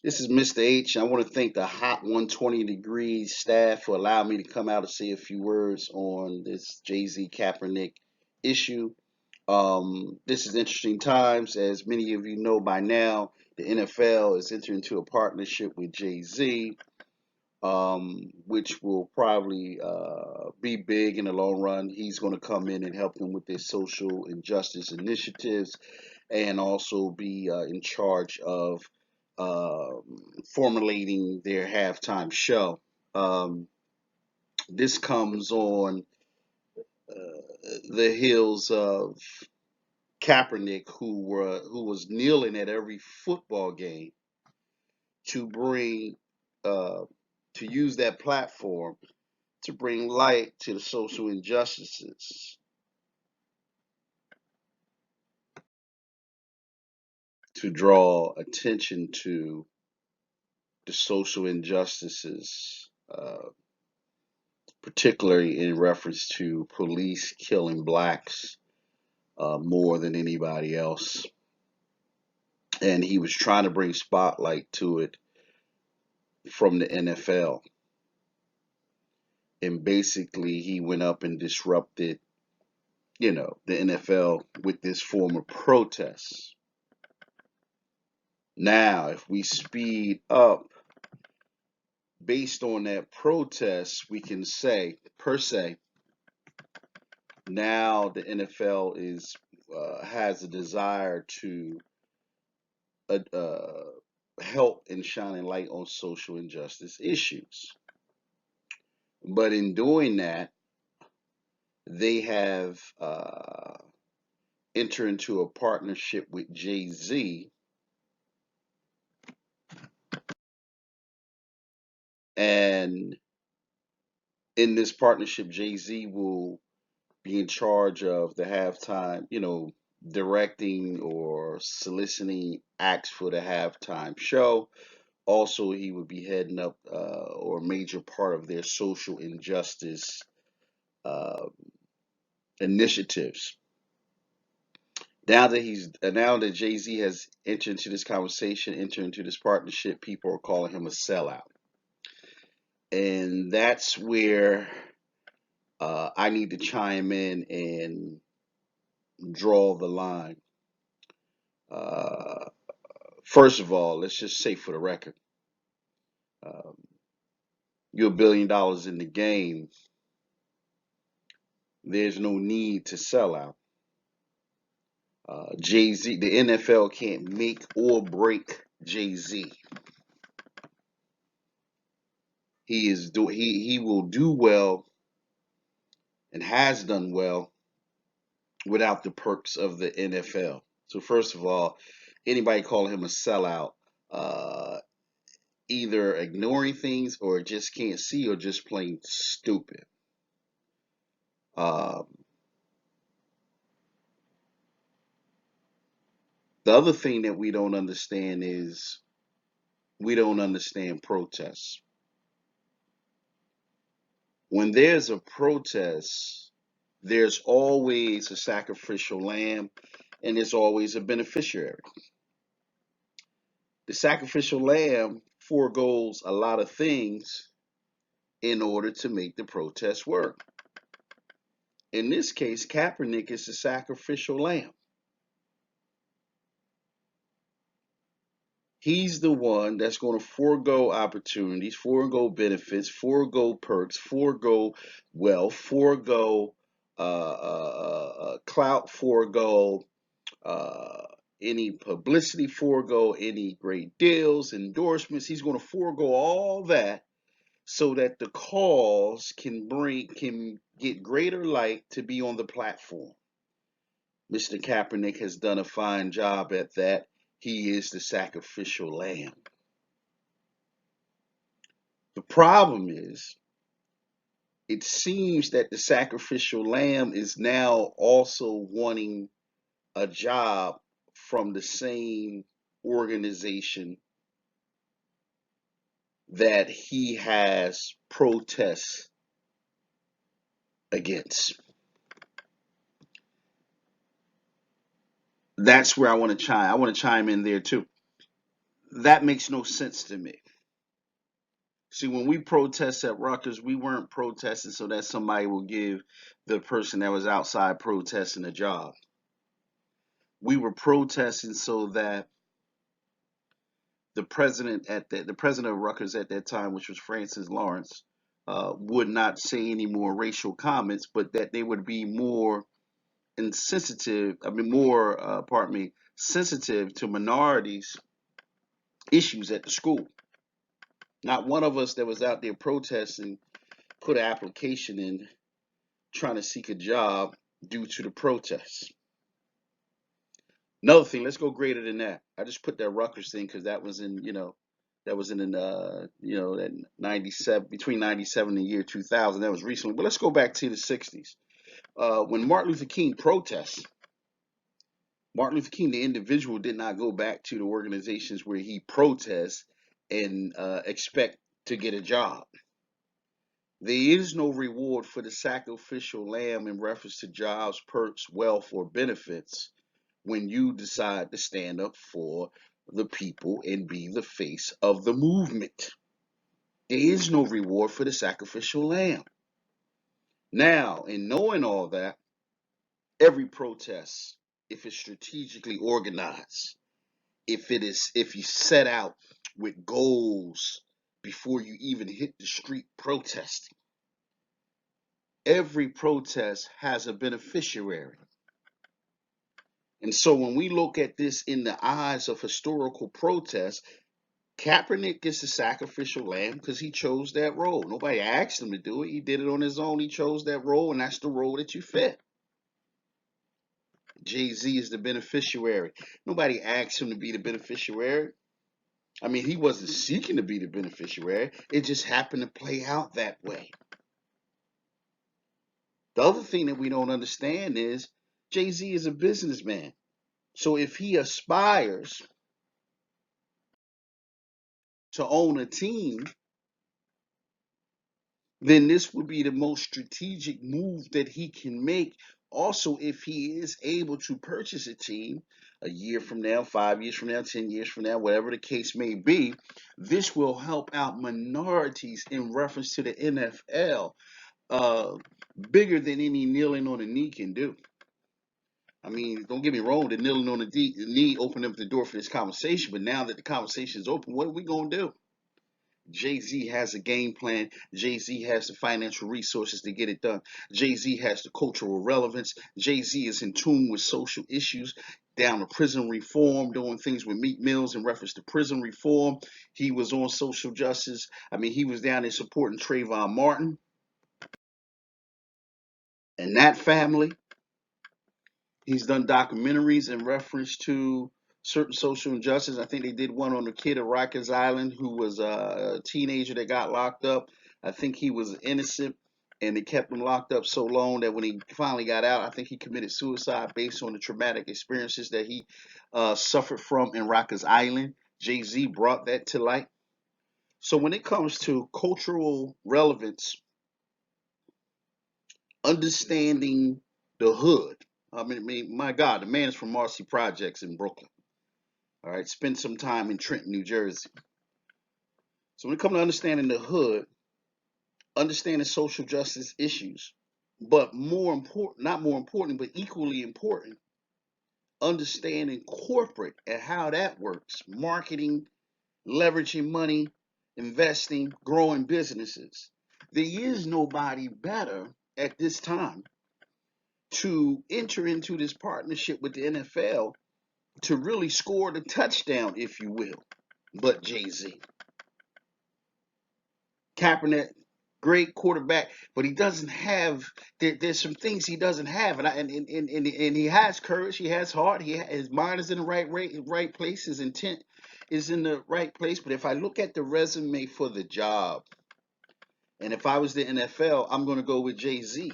This is Mr. H. I want to thank the Hot 120 Degrees staff for allowing me to come out and say a few words on this Jay-Z Kaepernick issue. This is interesting times. As many of you know by now, the NFL is entering into a partnership with Jay-Z, which will probably be big in the long run. He's going to come in and help them with their social injustice initiatives and also be in charge of uh, formulating their halftime show. Um, this comes on the heels of Kaepernick, who was kneeling at every football game to bring uh, to use that platform to bring light to the social injustices, to draw attention to the social injustices, particularly in reference to police killing blacks more than anybody else. And he was trying to bring spotlight to it from the NFL. And basically, he went up and disrupted, the NFL with this form of protest. Now, if we speed up based on that protest, we can say, per se, now the NFL has a desire to uh, help in shining light on social injustice issues. But in doing that, they have entered into a partnership with Jay-Z, and in this partnership, Jay-Z will be in charge of the halftime, directing or soliciting acts for the halftime show. Also, he would be heading up or a major part of their social injustice uh, initiatives. Now that Jay Z has entered into this conversation, entered into this partnership, people are calling him a sellout, and that's where I need to chime in and draw the line. Uh, First of all, let's just say for the record, um, you're $1 billion in the game. There's no need to sell out. Jay Z, the NFL can't make or break Jay Z. He will do well and has done well without the perks of the NFL. So first of all, anybody calling him a sellout, uh, either ignoring things or just can't see or just plain stupid. Um, the other thing that we don't understand is we don't understand protests. When there's a protest, there's always a sacrificial lamb and there's always a beneficiary. The sacrificial lamb foregoes a lot of things in order to make the protest work. In this case, Kaepernick is the sacrificial lamb. He's the one that's going to forego opportunities, forego benefits, forego perks, forego wealth, forego clout, forego uh, any publicity, forego any great deals, endorsements. He's going to forego all that so that the cause can get greater light to be on the platform. Mr. Kaepernick has done a fine job at that. He is the sacrificial lamb. The problem is, it seems that the sacrificial lamb is now also wanting a job from the same organization that he has protests against. That's where I want to chime in there too. That makes no sense to me. See, when we protest at Rutgers, we weren't protesting so that somebody will give the person that was outside protesting a job. We were protesting so that the president of Rutgers at that time, which was Francis Lawrence, would not say any more racial comments, but that they would be more insensitive. I mean, more, pardon me, sensitive to minorities' issues at the school. Not one of us that was out there protesting put an application in trying to seek a job due to the protests. Another thing, let's go greater than that. I just put that Rutgers thing because that was in, that was in that 97, between 97 and the year 2000. That was recently. But let's go back to the 60s. When Martin Luther King protests, Martin Luther King, the individual, did not go back to the organizations where he protests and expect to get a job. There is no reward for the sacrificial lamb in reference to jobs, perks, wealth, or benefits when you decide to stand up for the people and be the face of the movement. There is no reward for the sacrificial lamb. Now, in knowing all that, every protest, if it's strategically organized, if you set out with goals before you even hit the street protesting, every protest has a beneficiary. And so when we look at this in the eyes of historical protest, Kaepernick is the sacrificial lamb because he chose that role. Nobody asked him to do it. He did it on his own. He chose that role, and that's the role that you fit. Jay-Z is the beneficiary. Nobody asked him to be the beneficiary. I mean, he wasn't seeking to be the beneficiary. It just happened to play out that way. The other thing that we don't understand is Jay-Z is a businessman. So if he aspires to own a team, then this would be the most strategic move that he can make. Also, if he is able to purchase a team a year from now, 5 years from now, 10 years from now, whatever the case may be, this will help out minorities in reference to the NFL, uh, bigger than any kneeling on a knee can do. I mean, don't get me wrong, the kneeling on the knee opened up the door for this conversation, but now that the conversation is open, what are we going to do? Jay-Z has a game plan. Jay-Z has the financial resources to get it done. Jay-Z has the cultural relevance. Jay-Z is in tune with social issues down to prison reform, doing things with Meek Mills in reference to prison reform. He was on social justice. I mean, he was down there supporting Trayvon Martin and that family. He's done documentaries in reference to certain social injustice. I think they did one on the kid at Rikers Island who was a teenager that got locked up. I think he was innocent and they kept him locked up so long that when he finally got out, I think he committed suicide based on the traumatic experiences that he suffered from in Rikers Island. Jay-Z brought that to light. So when it comes to cultural relevance, understanding the hood, my God, the man is from Marcy Projects in Brooklyn. All right, spent some time in Trenton, New Jersey. So when it comes to understanding the hood, understanding social justice issues, but more important, not more important, but equally important, understanding corporate and how that works, marketing, leveraging money, investing, growing businesses. There is nobody better at this time to enter into this partnership with the NFL to really score the touchdown, if you will, but Jay-Z. Kaepernick, great quarterback, but he doesn't have. There's some things he doesn't have, and he has courage, he has heart, his mind is in the right place, his intent is in the right place. But if I look at the resume for the job, and if I was the NFL, I'm going to go with Jay-Z.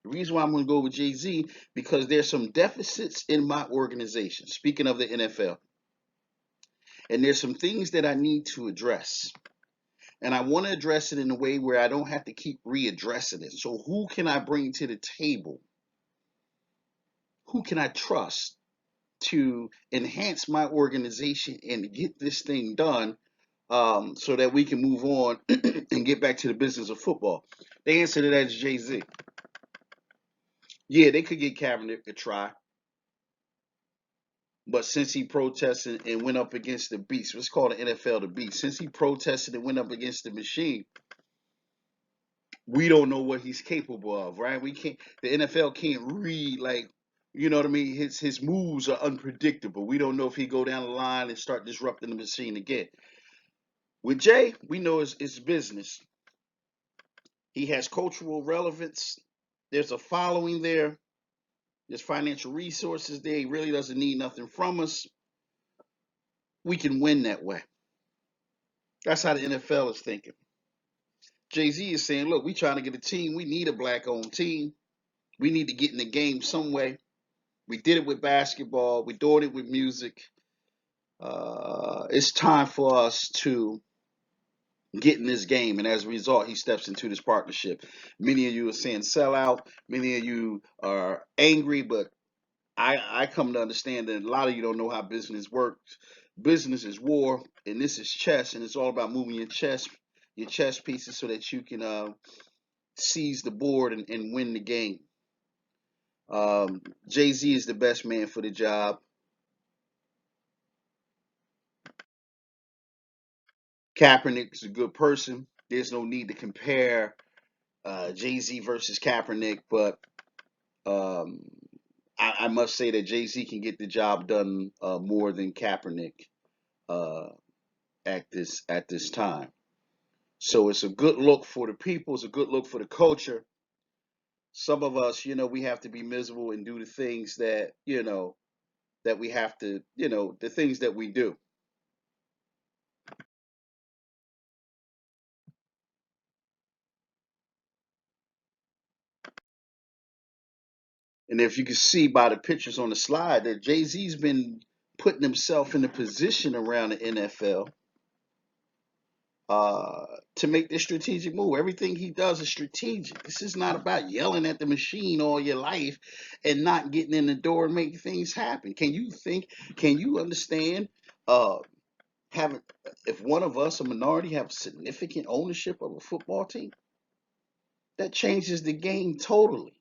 The reason why I'm going to go with Jay-Z because there's some deficits in my organization. Speaking of the NFL, and there's some things that I need to address. And I want to address it in a way where I don't have to keep readdressing it. So who can I bring to the table? Who can I trust to enhance my organization and get this thing done, so that we can move on and get back to the business of football? The answer to that is Jay-Z. Yeah, they could get Kaepernick to try, but since he protested and went up against the beast, what's called the NFL the beast, since he protested and went up against the machine, we don't know what he's capable of, right? We can't. The NFL can't read, like, you know what I mean. His moves are unpredictable. We don't know if he go down the line and start disrupting the machine again. With Jay, we know it's business. He has cultural relevance. There's a following there. There's financial resources there. He really doesn't need nothing from us. We can win that way. That's how the NFL is thinking. Jay-Z is saying, look, we trying to get a team. We need a black-owned team. We need to get in the game some way. We did it with basketball. We're doing it with music. It's time for us to get in this game. And as a result, he steps into this partnership. Many of you are saying sell out. Many of you are angry, but I come to understand that a lot of you don't know how business works. Business is war, and this is chess, and it's all about moving your chess pieces so that you can seize the board and win the game. Jay-Z is the best man for the job. Kaepernick is a good person. There's no need to compare Jay-Z versus Kaepernick, but um, I must say that Jay-Z can get the job done more than Kaepernick uh, at this time. So it's a good look for the people. It's a good look for the culture. Some of us, we have to be miserable and do the things that that we have to, the things that we do. And if you can see by the pictures on the slide that Jay-Z's been putting himself in a position around the NFL to make this strategic move. Everything he does is strategic. This is not about yelling at the machine all your life and not getting in the door and making things happen. Can you understand uh, having, if one of us, a minority, have significant ownership of a football team? That changes the game totally.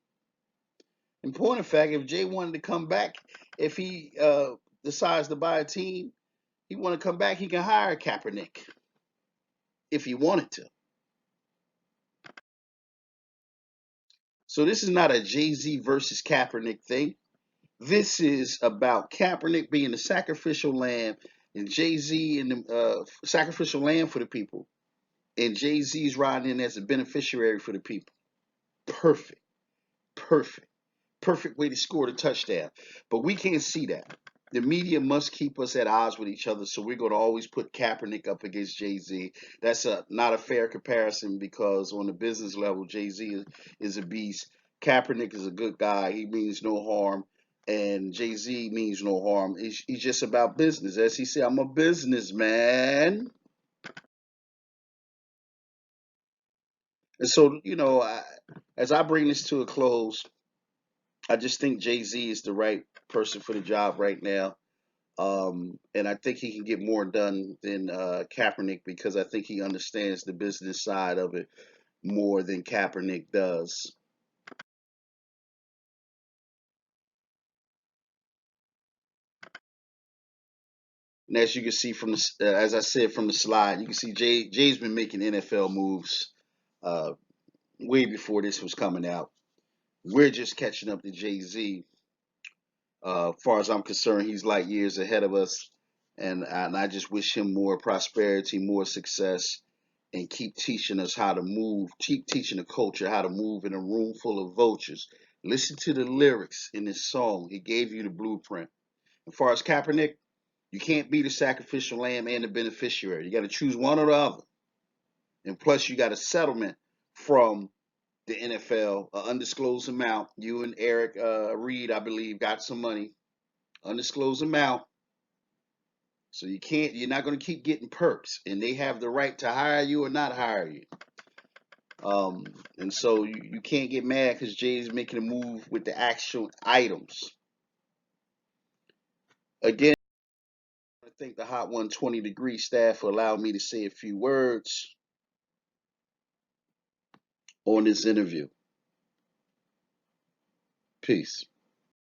In point of fact, if Jay wanted to come back, if he decides to buy a team, he want to come back, he can hire Kaepernick if he wanted to. So this is not a Jay-Z versus Kaepernick thing. This is about Kaepernick being the sacrificial lamb and Jay-Z and the sacrificial lamb for the people. And Jay-Z's riding in as a beneficiary for the people. Perfect. Perfect. Perfect way to score the touchdown. But we can't see that. The media must keep us at odds with each other, so we're going to always put Kaepernick up against Jay-Z. That's not a fair comparison because on the business level, Jay-Z is a beast. Kaepernick is a good guy. He means no harm. And Jay-Z means no harm. He's just about business. As he said, I'm a businessman. And so, as I bring this to a close, I just think Jay-Z is the right person for the job right now. And I think he can get more done than Kaepernick because I think he understands the business side of it more than Kaepernick does. And as you can see from as I said from the slide, you can see Jay's been making NFL moves uh, way before this was coming out. We're just catching up to Jay-Z. As far as I'm concerned, he's light years ahead of us, and I just wish him more prosperity, more success, and keep teaching us how to move, keep teaching the culture how to move in a room full of vultures. Listen to the lyrics in this song. He gave you the blueprint. As far as Kaepernick, you can't be the sacrificial lamb and the beneficiary. You got to choose one or the other. And plus, you got a settlement from the NFL, an undisclosed amount. You and Eric Reed, I believe, got some money, undisclosed amount. So you're not going to keep getting perks, and they have the right to hire you or not hire you. Um, and so you can't get mad because Jay's making a move with the actual items. Again, I thank the Hot 120 Degree staff for allowing me to say a few words on this interview. Peace.